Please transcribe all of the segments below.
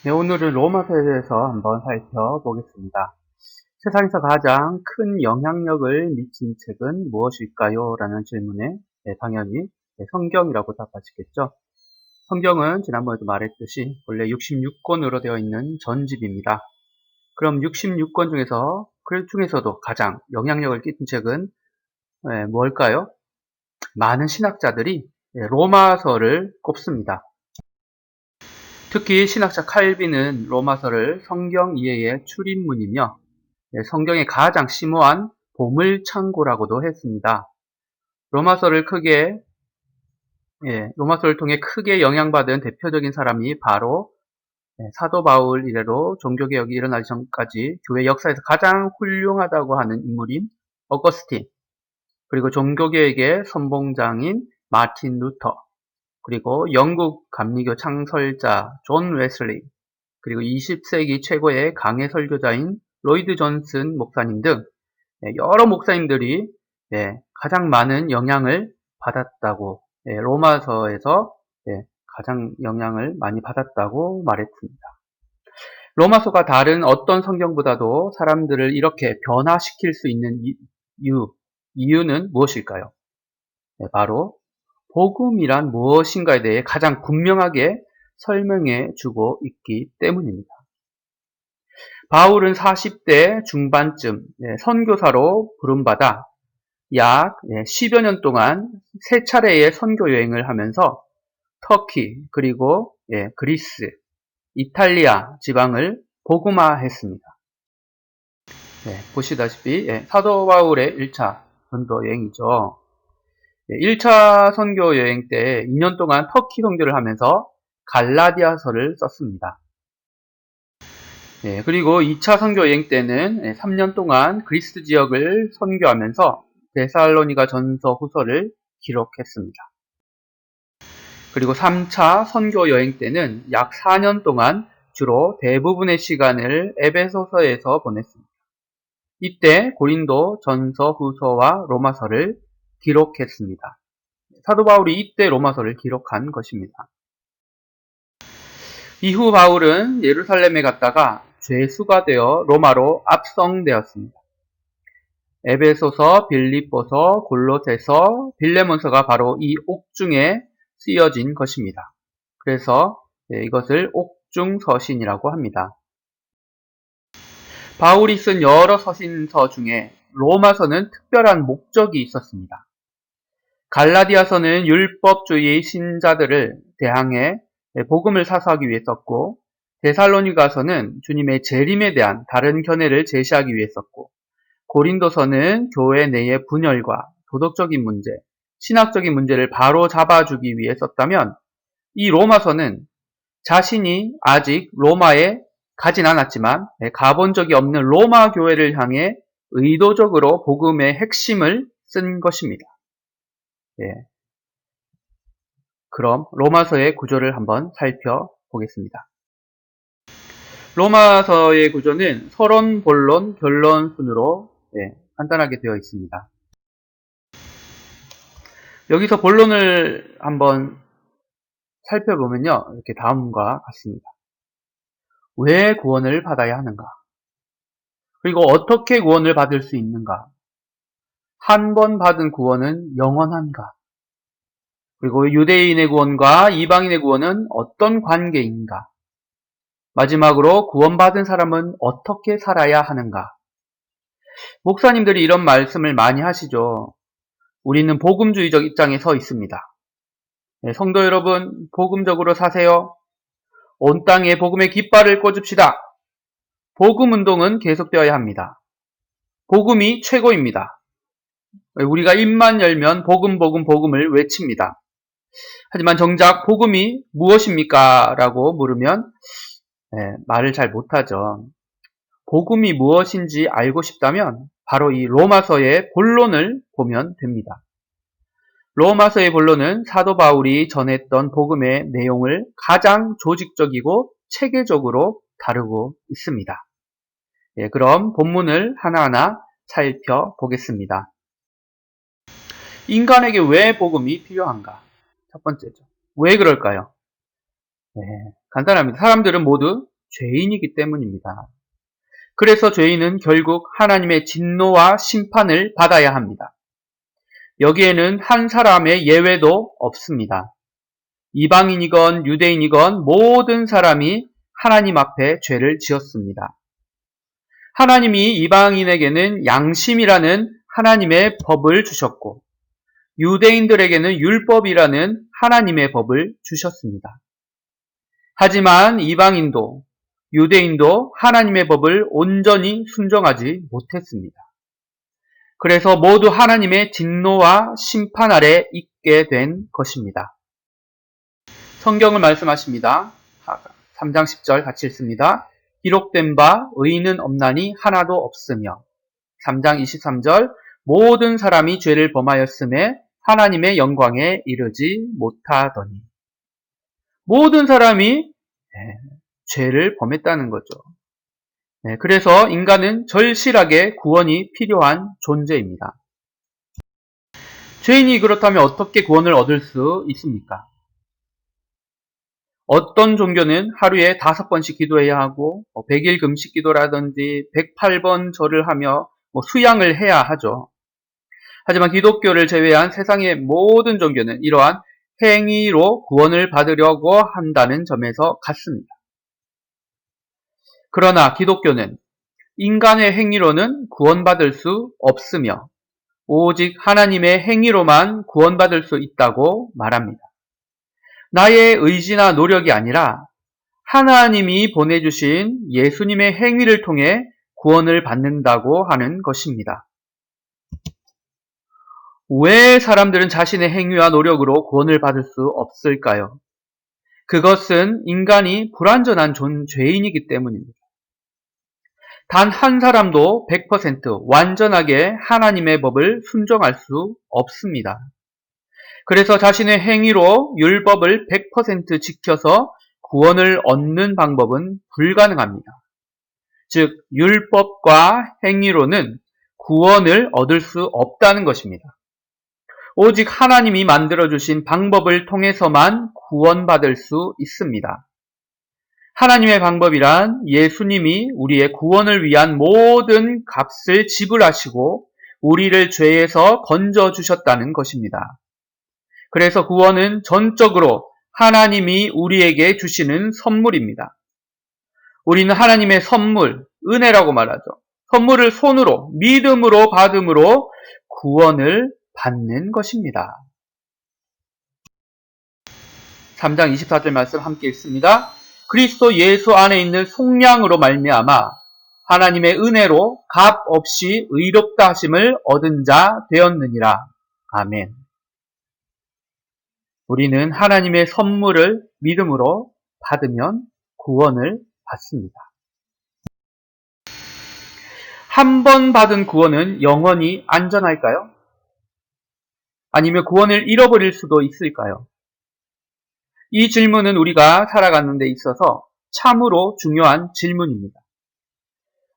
네, 오늘은 로마서에 대해서 한번 살펴보겠습니다. 세상에서 가장 큰 영향력을 미친 책은 무엇일까요? 라는 질문에 당연히 성경이라고 답하시겠죠. 성경은 지난번에도 말했듯이 원래 66권으로 되어 있는 전집입니다. 그럼 66권 중에서 그 중에서도 가장 영향력을 끼친 책은 뭘까요? 많은 신학자들이 로마서를 꼽습니다. 특히 신학자 칼빈은 로마서를 성경 이해의 출입문이며 성경의 가장 심오한 보물창고라고도 했습니다. 로마서를 통해 크게 영향받은 대표적인 사람이 바로 사도 바울 이래로 종교개혁이 일어나기 전까지 교회 역사에서 가장 훌륭하다고 하는 인물인 어거스틴, 그리고 종교개혁의 선봉장인 마틴 루터, 그리고 영국 감리교 창설자 존 웨슬리, 그리고 20세기 최고의 강해 설교자인 로이드 존슨 목사님 등 여러 목사님들이 가장 많은 영향을 받았다고, 로마서에서 가장 영향을 많이 받았다고 말했습니다. 로마서가 다른 어떤 성경보다도 사람들을 이렇게 변화시킬 수 있는 이유는 무엇일까요? 바로 복음이란 무엇인가에 대해 가장 분명하게 설명해 주고 있기 때문입니다. 바울은 40대 중반쯤 선교사로 부름받아 약 10여 년 동안 세 차례의 선교 여행을 하면서 터키, 그리고 그리스, 이탈리아 지방을 복음화했습니다. 보시다시피 사도 바울의 1차 선교 여행이죠. 1차 선교 여행 때 2년 동안 터키 선교를 하면서 갈라디아서를 썼습니다. 그리고 2차 선교 여행 때는 3년 동안 그리스 지역을 선교하면서 데살로니가 전서 후서를 기록했습니다. 그리고 3차 선교 여행 때는 약 4년 동안 주로 대부분의 시간을 에베소서에서 보냈습니다. 이때 고린도 전서 후서와 로마서를 기록했습니다. 사도 바울이 이때 로마서를 기록한 것입니다. 이후 바울은 예루살렘에 갔다가 죄수가 되어 로마로 압송되었습니다. 에베소서, 빌립보서, 골로새서, 빌레몬서가 바로 이 옥중에 쓰여진 것입니다. 그래서 이것을 옥중서신이라고 합니다. 바울이 쓴 여러 서신서 중에 로마서는 특별한 목적이 있었습니다. 갈라디아서는 율법주의 신자들을 대항해 복음을 사수하기 위해 썼고, 데살로니가서는 주님의 재림에 대한 다른 견해를 제시하기 위해 썼고, 고린도서는 교회 내의 분열과 도덕적인 문제, 신학적인 문제를 바로 잡아주기 위해 썼다면, 이 로마서는 자신이 아직 로마에 가진 않았지만 가본 적이 없는 로마 교회를 향해 의도적으로 복음의 핵심을 쓴 것입니다. 그럼 로마서의 구조를 한번 살펴보겠습니다. 로마서의 구조는 서론, 본론, 결론 순으로 간단하게 되어 있습니다. 여기서 본론을 한번 살펴보면요, 이렇게 다음과 같습니다. 왜 구원을 받아야 하는가? 그리고 어떻게 구원을 받을 수 있는가? 한 번 받은 구원은 영원한가? 그리고 유대인의 구원과 이방인의 구원은 어떤 관계인가? 마지막으로 구원받은 사람은 어떻게 살아야 하는가? 목사님들이 이런 말씀을 많이 하시죠. 우리는 복음주의적 입장에 서 있습니다. 성도 여러분, 복음적으로 사세요. 온 땅에 복음의 깃발을 꽂읍시다. 복음운동은 계속되어야 합니다. 복음이 최고입니다. 우리가 입만 열면 복음, 복음, 복음을 외칩니다. 하지만 정작 복음이 무엇입니까? 라고 물으면 말을 잘 못하죠. 복음이 무엇인지 알고 싶다면 바로 이 로마서의 본론을 보면 됩니다. 로마서의 본론은 사도 바울이 전했던 복음의 내용을 가장 조직적이고 체계적으로 다루고 있습니다. 그럼 본문을 하나하나 살펴보겠습니다. 인간에게 왜 복음이 필요한가? 첫 번째죠. 왜 그럴까요? 간단합니다. 사람들은 모두 죄인이기 때문입니다. 그래서 죄인은 결국 하나님의 진노와 심판을 받아야 합니다. 여기에는 한 사람의 예외도 없습니다. 이방인이건 유대인이건 모든 사람이 하나님 앞에 죄를 지었습니다. 하나님이 이방인에게는 양심이라는 하나님의 법을 주셨고 유대인들에게는 율법이라는 하나님의 법을 주셨습니다. 하지만 이방인도 유대인도 하나님의 법을 온전히 순종하지 못했습니다. 그래서 모두 하나님의 진노와 심판 아래 있게 된 것입니다. 성경을 말씀하십니다. 3장 10절 같이 읽습니다. 기록된 바 의인은 없나니 하나도 없으며 3장 23절 모든 사람이 죄를 범하였음에 하나님의 영광에 이르지 못하더니 모든 사람이 죄를 범했다는 거죠. 그래서 인간은 절실하게 구원이 필요한 존재입니다. 죄인이 그렇다면 어떻게 구원을 얻을 수 있습니까? 어떤 종교는 하루에 5번씩 기도해야 하고 100일 금식 기도라든지 108번 절을 하며 수양을 해야 하죠. 하지만 기독교를 제외한 세상의 모든 종교는 이러한 행위로 구원을 받으려고 한다는 점에서 같습니다. 그러나 기독교는 인간의 행위로는 구원받을 수 없으며 오직 하나님의 행위로만 구원받을 수 있다고 말합니다. 나의 의지나 노력이 아니라 하나님이 보내주신 예수님의 행위를 통해 구원을 받는다고 하는 것입니다. 왜 사람들은 자신의 행위와 노력으로 구원을 받을 수 없을까요? 그것은 인간이 불완전한 죄인이기 때문입니다. 단 한 사람도 100% 완전하게 하나님의 법을 순종할 수 없습니다. 그래서 자신의 행위로 율법을 100% 지켜서 구원을 얻는 방법은 불가능합니다. 즉, 율법과 행위로는 구원을 얻을 수 없다는 것입니다. 오직 하나님이 만들어주신 방법을 통해서만 구원받을 수 있습니다. 하나님의 방법이란 예수님이 우리의 구원을 위한 모든 값을 지불하시고 우리를 죄에서 건져주셨다는 것입니다. 그래서 구원은 전적으로 하나님이 우리에게 주시는 선물입니다. 우리는 하나님의 선물, 은혜라고 말하죠. 선물을 손으로, 믿음으로 받음으로 구원을 받는 것입니다. 3장 24절 말씀 함께 읽습니다. 그리스도 예수 안에 있는 속량으로 말미암아 하나님의 은혜로 값 없이 의롭다 하심을 얻은 자 되었느니라. 아멘. 우리는 하나님의 선물을 믿음으로 받으면 구원을 받습니다. 한 번 받은 구원은 영원히 안전할까요? 아니면 구원을 잃어버릴 수도 있을까요? 이 질문은 우리가 살아가는 데 있어서 참으로 중요한 질문입니다.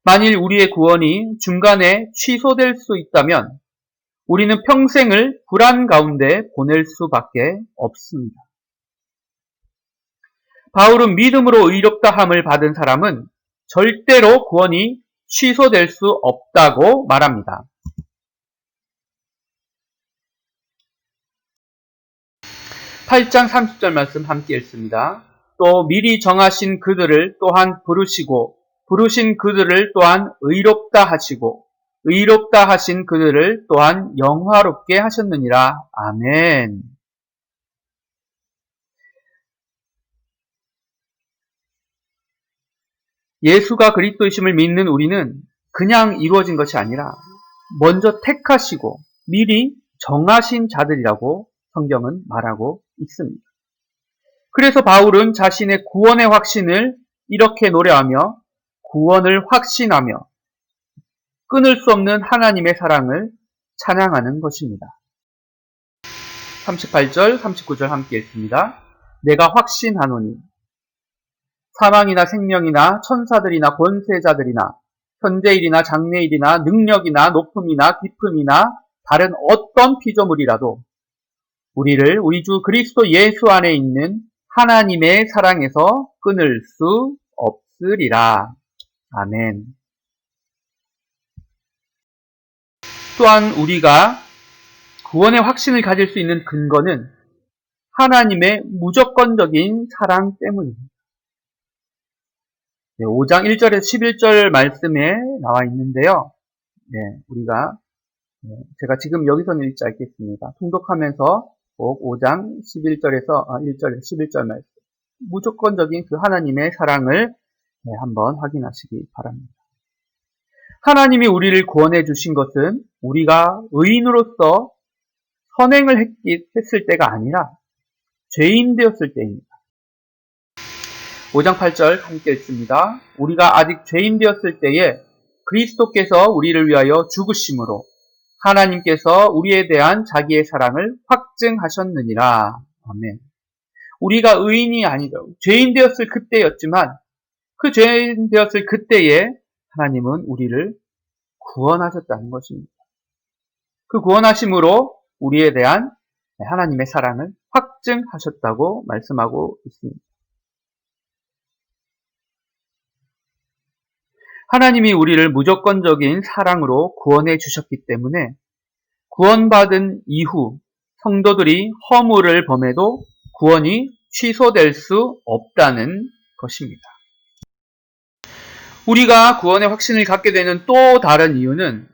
만일 우리의 구원이 중간에 취소될 수 있다면 우리는 평생을 불안 가운데 보낼 수밖에 없습니다. 바울은 믿음으로 의롭다함을 받은 사람은 절대로 구원이 취소될 수 없다고 말합니다. 8장 30절 말씀 함께 읽습니다. 또 미리 정하신 그들을 또한 부르시고 부르신 그들을 또한 의롭다 하시고 의롭다 하신 그들을 또한 영화롭게 하셨느니라. 아멘. 예수가 그리스도이심을 믿는 우리는 그냥 이루어진 것이 아니라 먼저 택하시고 미리 정하신 자들이라고 성경은 말하고 있습니다. 그래서 바울은 자신의 구원의 확신을 이렇게 노래하며 구원을 확신하며 끊을 수 없는 하나님의 사랑을 찬양하는 것입니다. 38절, 39절 함께 읽습니다. 내가 확신하노니 사망이나 생명이나 천사들이나 권세자들이나 현재일이나 장래일이나 능력이나 높음이나 깊음이나 다른 어떤 피조물이라도 우리를 우리 주 그리스도 예수 안에 있는 하나님의 사랑에서 끊을 수 쓰리라. 아멘. 또한 우리가 구원의 확신을 가질 수 있는 근거는 하나님의 무조건적인 사랑 때문입니다. 5장 1절에서 11절 말씀에 나와 있는데요. 우리가 제가 지금 여기서는 읽지 않겠습니다. 통독하면서 꼭 5장 11절에서 1절에서 11절 말씀, 무조건적인 그 하나님의 사랑을 한번 확인하시기 바랍니다. 하나님이 우리를 구원해 주신 것은 우리가 의인으로서 선행을 했을 때가 아니라 죄인 되었을 때입니다. 5장 8절 함께 읽습니다. 우리가 아직 죄인 되었을 때에 그리스도께서 우리를 위하여 죽으심으로 하나님께서 우리에 대한 자기의 사랑을 확증하셨느니라. 아멘. 우리가 의인이 아니죠. 죄인 되었을 그때였지만 그 죄인 되었을 그때에 하나님은 우리를 구원하셨다는 것입니다. 그 구원하심으로 우리에 대한 하나님의 사랑을 확증하셨다고 말씀하고 있습니다. 하나님이 우리를 무조건적인 사랑으로 구원해 주셨기 때문에 구원받은 이후 성도들이 허물을 범해도 구원이 취소될 수 없다는 것입니다. 우리가 구원의 확신을 갖게 되는 또 다른 이유는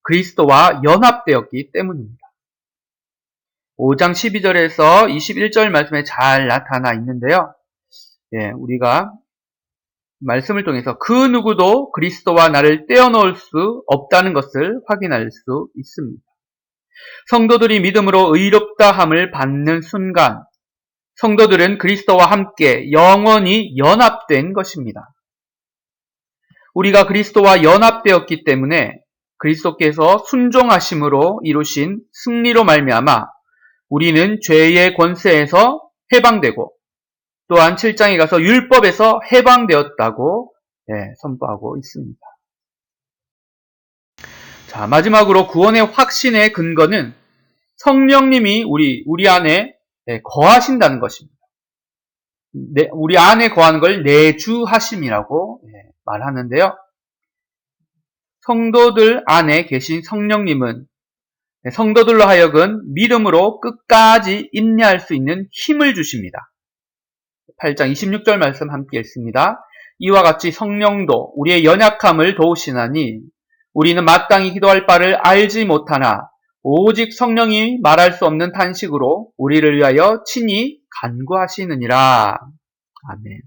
그리스도와 연합되었기 때문입니다. 5장 12절에서 21절 말씀에 잘 나타나 있는데요. 우리가 말씀을 통해서 그 누구도 그리스도와 나를 떼어놓을 수 없다는 것을 확인할 수 있습니다. 성도들이 믿음으로 의롭다함을 받는 순간 성도들은 그리스도와 함께 영원히 연합된 것입니다. 우리가 그리스도와 연합되었기 때문에 그리스도께서 순종하심으로 이루신 승리로 말미암아 우리는 죄의 권세에서 해방되고 또한 7장에 가서 율법에서 해방되었다고 선포하고 있습니다. 자, 마지막으로 구원의 확신의 근거는 성령님이 우리 안에 거하신다는 것입니다. 우리 안에 거하는 걸 내주하심이라고 말하는데요. 성도들 안에 계신 성령님은 성도들로 하여금 믿음으로 끝까지 인내할 수 있는 힘을 주십니다. 8장 26절 말씀 함께 읽습니다. 이와 같이 성령도 우리의 연약함을 도우시나니 우리는 마땅히 기도할 바를 알지 못하나 오직 성령이 말할 수 없는 탄식으로 우리를 위하여 친히 간구하시느니라. 아멘.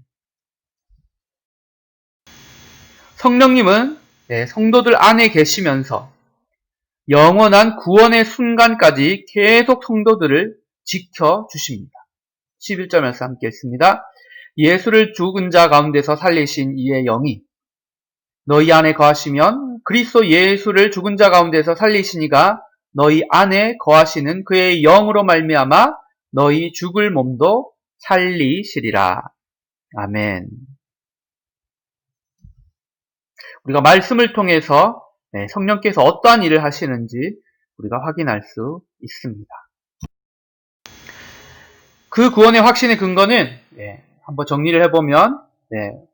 성령님은 성도들 안에 계시면서 영원한 구원의 순간까지 계속 성도들을 지켜주십니다. 11절 말씀 함께 읽습니다. 예수를 죽은 자 가운데서 살리신 이의 영이 너희 안에 거하시면 그리스도 예수를 죽은 자 가운데서 살리신 이가 너희 안에 거하시는 그의 영으로 말미암아 너희 죽을 몸도 살리시리라. 아멘. 우리가 말씀을 통해서 성령께서 어떠한 일을 하시는지 우리가 확인할 수 있습니다. 그 구원의 확신의 근거는 한번 정리를 해보면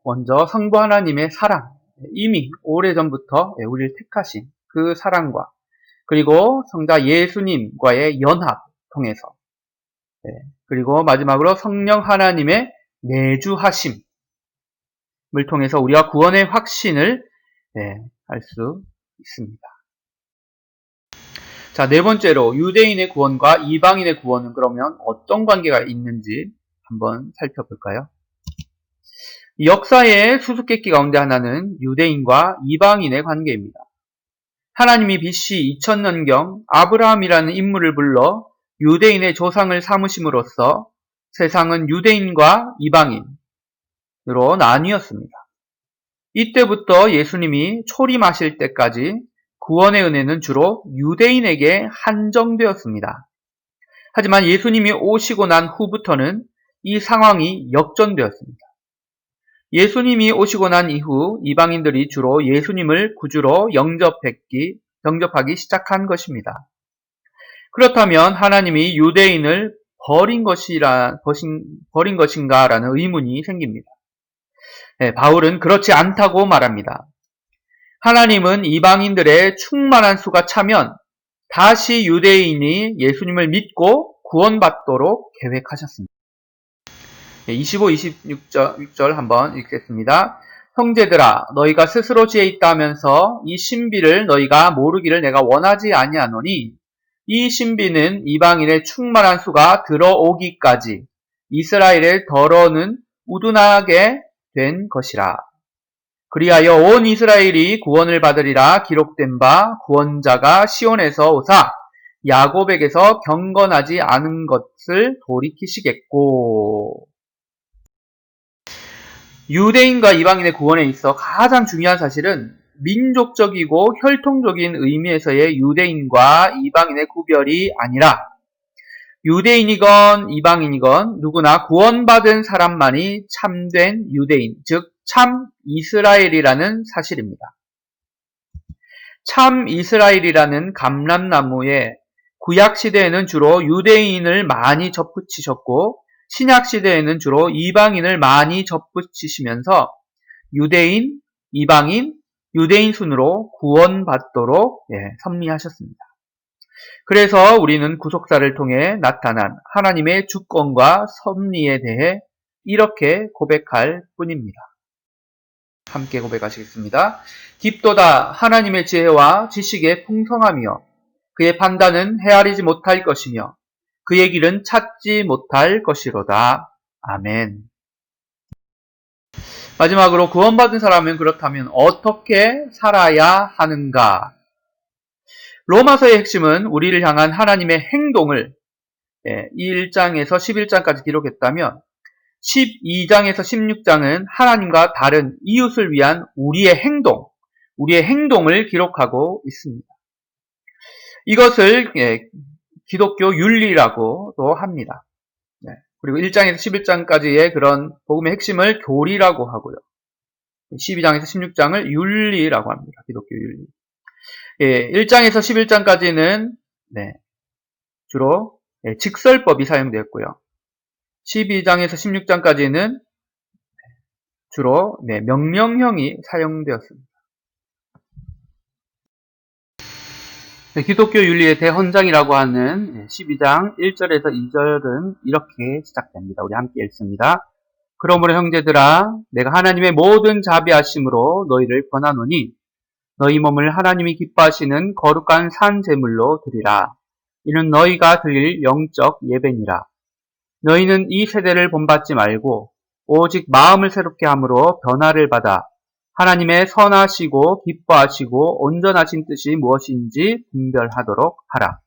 먼저 성부 하나님의 사랑, 이미 오래전부터 우리를 택하신 그 사랑과 그리고 성자 예수님과의 연합 통해서 그리고 마지막으로 성령 하나님의 내주하심을 통해서 우리가 구원의 확신을 알 수 있습니다. 자, 네 번째로 유대인의 구원과 이방인의 구원은 그러면 어떤 관계가 있는지 한번 살펴볼까요? 역사의 수수께끼 가운데 하나는 유대인과 이방인의 관계입니다. 하나님이 BC 2000년경 아브라함이라는 인물을 불러 유대인의 조상을 삼으심으로써 세상은 유대인과 이방인으로 나뉘었습니다. 이때부터 예수님이 초림하실 때까지 구원의 은혜는 주로 유대인에게 한정되었습니다. 하지만 예수님이 오시고 난 후부터는 이 상황이 역전되었습니다. 예수님이 오시고 난 이후 이방인들이 주로 예수님을 구주로 영접하기 시작한 것입니다. 그렇다면 하나님이 유대인을 버린 것인가라는 의문이 생깁니다. 바울은 그렇지 않다고 말합니다. 하나님은 이방인들의 충만한 수가 차면 다시 유대인이 예수님을 믿고 구원받도록 계획하셨습니다. 25, 26절 한번 읽겠습니다. 형제들아 너희가 스스로 지혜 있다 하면서 이 신비를 너희가 모르기를 내가 원하지 아니하노니 이 신비는 이방인의 충만한 수가 들어오기까지 이스라엘의 덜어는 우둔하게 된 것이라. 그리하여 온 이스라엘이 구원을 받으리라 기록된 바 구원자가 시온에서 오사 야곱에게서 경건하지 않은 것을 돌이키시겠고. 유대인과 이방인의 구원에 있어 가장 중요한 사실은 민족적이고 혈통적인 의미에서의 유대인과 이방인의 구별이 아니라 유대인이건 이방인이건 누구나 구원받은 사람만이 참된 유대인, 즉 참 이스라엘이라는 사실입니다. 참 이스라엘이라는 감람나무에 구약시대에는 주로 유대인을 많이 접붙이셨고 신약시대에는 주로 이방인을 많이 접붙이시면서 유대인, 이방인, 유대인 순으로 구원받도록 섭리하셨습니다. 그래서 우리는 구속사를 통해 나타난 하나님의 주권과 섭리에 대해 이렇게 고백할 뿐입니다. 함께 고백하시겠습니다. 깊도다 하나님의 지혜와 지식의 풍성하며 그의 판단은 헤아리지 못할 것이며 그의 길은 찾지 못할 것이로다. 아멘. 마지막으로 구원받은 사람은 그렇다면 어떻게 살아야 하는가? 로마서의 핵심은 우리를 향한 하나님의 행동을 1장에서 11장까지 기록했다면 12장에서 16장은 하나님과 다른 이웃을 위한 우리의 행동을 기록하고 있습니다. 이것을 기독교 윤리라고도 합니다. 그리고 1장에서 11장까지의 그런 복음의 핵심을 교리라고 하고요. 12장에서 16장을 윤리라고 합니다. 기독교 윤리. 1장에서 11장까지는 주로 직설법이 사용되었고요. 12장에서 16장까지는 주로 명령형이 사용되었습니다. 기독교 윤리의 대헌장이라고 하는 12장 1절에서 2절은 이렇게 시작됩니다. 우리 함께 읽습니다. 그러므로 형제들아 내가 하나님의 모든 자비하심으로 너희를 권하노니 너희 몸을 하나님이 기뻐하시는 거룩한 산 제물로 드리라. 이는 너희가 드릴 영적 예배니라. 너희는 이 세대를 본받지 말고 오직 마음을 새롭게 함으로 변화를 받아 하나님의 선하시고 기뻐하시고 온전하신 뜻이 무엇인지 분별하도록 하라.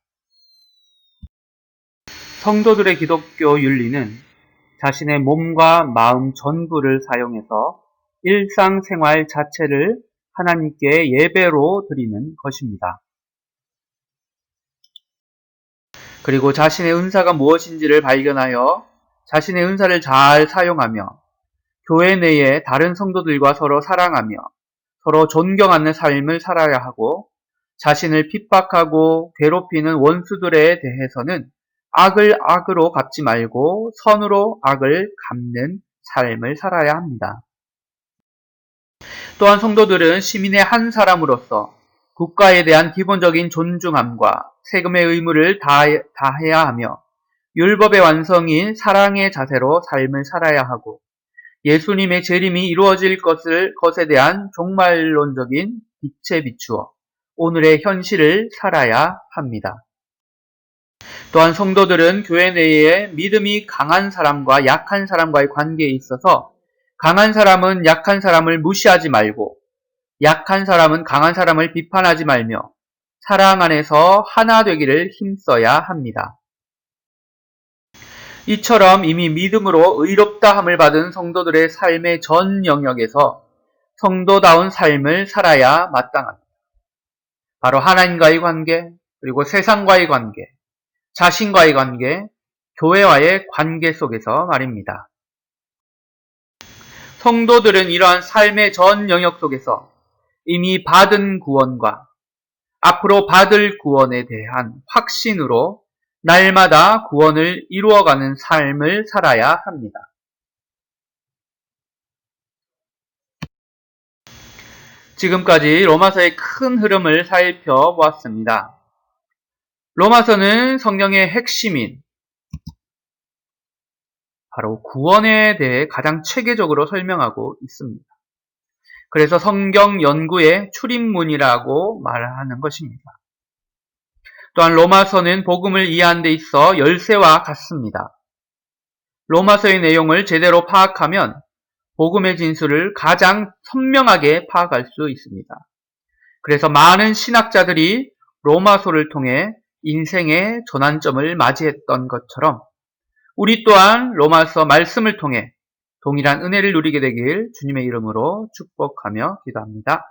성도들의 기독교 윤리는 자신의 몸과 마음 전부를 사용해서 일상생활 자체를 하나님께 예배로 드리는 것입니다. 그리고 자신의 은사가 무엇인지를 발견하여 자신의 은사를 잘 사용하며 교회 내에 다른 성도들과 서로 사랑하며 서로 존경하는 삶을 살아야 하고 자신을 핍박하고 괴롭히는 원수들에 대해서는 악을 악으로 갚지 말고 선으로 악을 갚는 삶을 살아야 합니다. 또한 성도들은 시민의 한 사람으로서 국가에 대한 기본적인 존중함과 세금의 의무를 다해야 하며 율법의 완성인 사랑의 자세로 삶을 살아야 하고 예수님의 재림이 이루어질 것에 대한 종말론적인 빛에 비추어 오늘의 현실을 살아야 합니다. 또한 성도들은 교회 내에 믿음이 강한 사람과 약한 사람과의 관계에 있어서 강한 사람은 약한 사람을 무시하지 말고 약한 사람은 강한 사람을 비판하지 말며 사랑 안에서 하나 되기를 힘써야 합니다. 이처럼 이미 믿음으로 의롭다함을 받은 성도들의 삶의 전 영역에서 성도다운 삶을 살아야 마땅합니다. 바로 하나님과의 관계, 그리고 세상과의 관계, 자신과의 관계, 교회와의 관계 속에서 말입니다. 성도들은 이러한 삶의 전 영역 속에서 이미 받은 구원과 앞으로 받을 구원에 대한 확신으로 날마다 구원을 이루어가는 삶을 살아야 합니다. 지금까지 로마서의 큰 흐름을 살펴보았습니다. 로마서는 성경의 핵심인 바로 구원에 대해 가장 체계적으로 설명하고 있습니다. 그래서 성경 연구의 출입문이라고 말하는 것입니다. 또한 로마서는 복음을 이해하는 데 있어 열쇠와 같습니다. 로마서의 내용을 제대로 파악하면 복음의 진술을 가장 선명하게 파악할 수 있습니다. 그래서 많은 신학자들이 로마서를 통해 인생의 전환점을 맞이했던 것처럼 우리 또한 로마서 말씀을 통해 동일한 은혜를 누리게 되길 주님의 이름으로 축복하며 기도합니다.